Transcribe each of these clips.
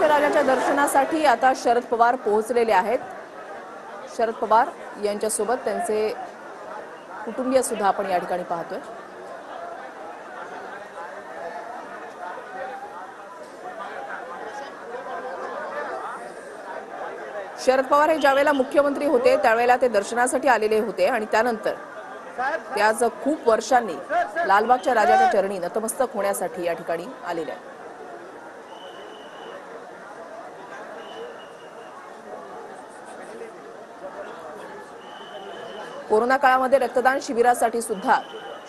लालबागच्या राजाच्या दर्शनासाठी आता शरद पवार पोहोचलेले आहेत। शरद पवार यांच्यासोबत त्यांचे कुटुंबीय सुद्धा आपण या ठिकाणी पाहतोय। शरद पवार हे ज्यावेळेला मुख्यमंत्री होते त्यावेळेला ते दर्शनासाठी आलेले होते आणि त्यानंतर ते आज खूप वर्षांनी लालबागच्या राजाच्या चरणी नतमस्तक होण्यासाठी या ठिकाणी आलेले आहेत। कोरोना काळामध्ये रक्तदान शिबिरासाठी सुद्धा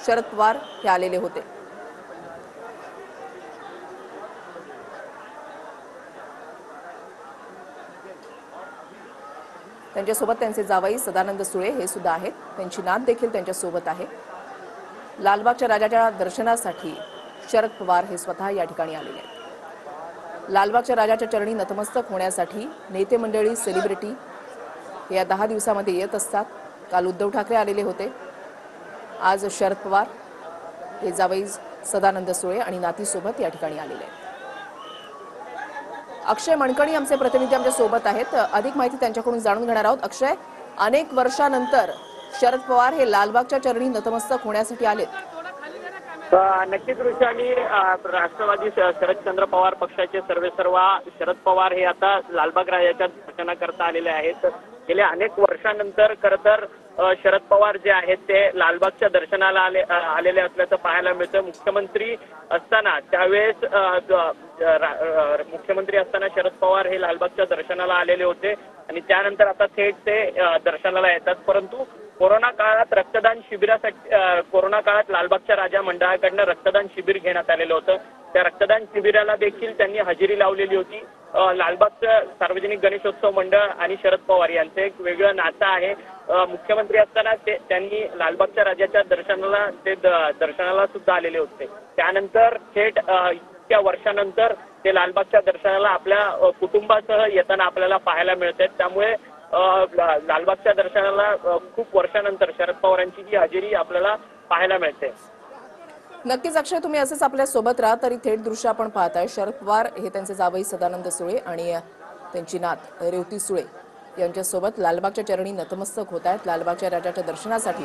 शरद पवार हे आलेले होते। त्यांच्यासोबत त्यांचे जावई सदानंद सुळे हे सुद्धा आहेत, त्यांची नात देखील त्यांच्यासोबत आहे। लालबागच्या राजाच्या दर्शनासाठी शरद पवार हे स्वतः या ठिकाणी आलेले आहेत। लालबागच्या राजाच्या चरणी नतमस्तक होण्यासाठी नेते मंडळी, सेलिब्रिटी हे या 10 दिवसांमध्ये येत असतात। काल उद्धव ठाकरे आलेले होते, आज शरद पवार हे जावई सदानंद सुळे आणि नातीसोबत या ठिकाणी आलेले आहेत। अक्षय मणकणी आमचे प्रतिनिधी आमच्या सोबत आहेत, अधिक माहिती त्यांच्याकडून जाणून घेणार आहोत। अक्षय, अनेक वर्षानंतर शरद पवार हे लालबागच्या चरणी नतमस्तक होण्यासाठी आलेत। नक्कीच ऋषाली, राष्ट्रवादी शरदचंद्र पवार पक्षाचे सर्वेसर्वा शरद पवार हे आता लालबाग राजाच्या दर्शनाकरता आलेले आहेत। गेल्या अनेक वर्षानंतर खरं तर शरद पवार जे आहेत ते लालबागच्या दर्शनाला आलेले असल्याचं पाहायला मिळतं। मुख्यमंत्री असताना त्यावेळेस मुख्यमंत्री असताना शरद पवार हे लालबागच्या दर्शनाला आलेले होते आणि त्यानंतर आता थेट ते दर्शनाला येतात। परंतु कोरोना काळात रक्तदान शिबिरासाठी कोरोना काळात लालबागच्या राजा मंडळाकडनं रक्तदान शिबिर घेण्यात आलेलं होतं। त्या रक्तदान शिबिराला देखील त्यांनी हजेरी लावलेली होती। लालबागचं सार्वजनिक गणेशोत्सव मंडळ आणि शरद पवार यांचं एक वेगळं नातं आहे। मुख्यमंत्री असताना त्यांनी लालबागच्या राजाच्या दर्शनाला सुद्धा आलेले होते। त्यानंतर थेट इतक्या वर्षानंतर ते लालबागच्या दर्शनाला आपल्या कुटुंबासह येताना आपल्याला पाहायला मिळतात। त्यामुळे लालबागच्या दर्शनाला खूप वर्षानंतर शरद पवारांची ही हजेरी आपल्याला पाहायला मिळते। नक्कीच अक्षय, तुम्ही असेच आपल्या सोबत राहा। तरी थेट दृश्य आपण पाहताय, शरद पवार हे त्यांचे जावई सदानंद सुळे आणि त्यांची नात रेवती सुळे यांच्यासोबत लालबागच्या चरणी नतमस्तक होत आहेत। लालबागच्या राजाच्या दर्शनासाठी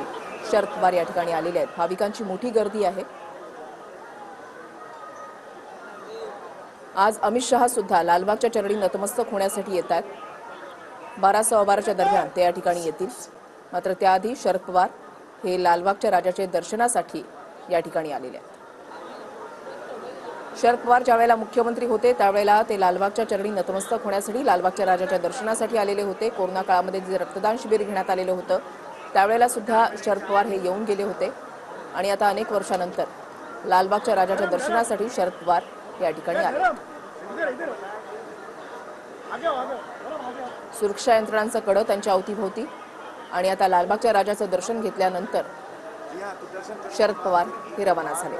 शरद पवार या ठिकाणी आलेले आहेत। भाविकांची मोठी गर्दी आहे। आज अमित शहा सुद्धा लालबागच्या चरणी नतमस्तक होण्यासाठी येत आहेत। 12:15च्या दरम्यान ते या ठिकाणी येतील, मात्र त्याआधी शरद पवार हे लालबागच्या राजाच्या दर्शनासाठी या ठिकाणी आलेले आहेत। शरद पवार ज्यावेळेला मुख्यमंत्री होते त्यावेळेला ते लालबागच्या चरणी नतमस्तक होण्यासाठी लालबागच्या राजाच्या दर्शनासाठी आलेले होते। कोरोना काळामध्ये जे रक्तदान शिबिर घेण्यात आलेलं होतं त्यावेळेला सुद्धा शरद पवार हे येऊन गेले होते आणि आता अनेक वर्षानंतर लालबागच्या राजाच्या दर्शनासाठी शरद पवार या ठिकाणी आले। सुरक्षा यंत्रणांचा कड त्यांच्या अवतीभोवती आणि आता लालबागच्या राजाचं दर्शन घेतल्यानंतर शरद पवार हे रवाना झाले।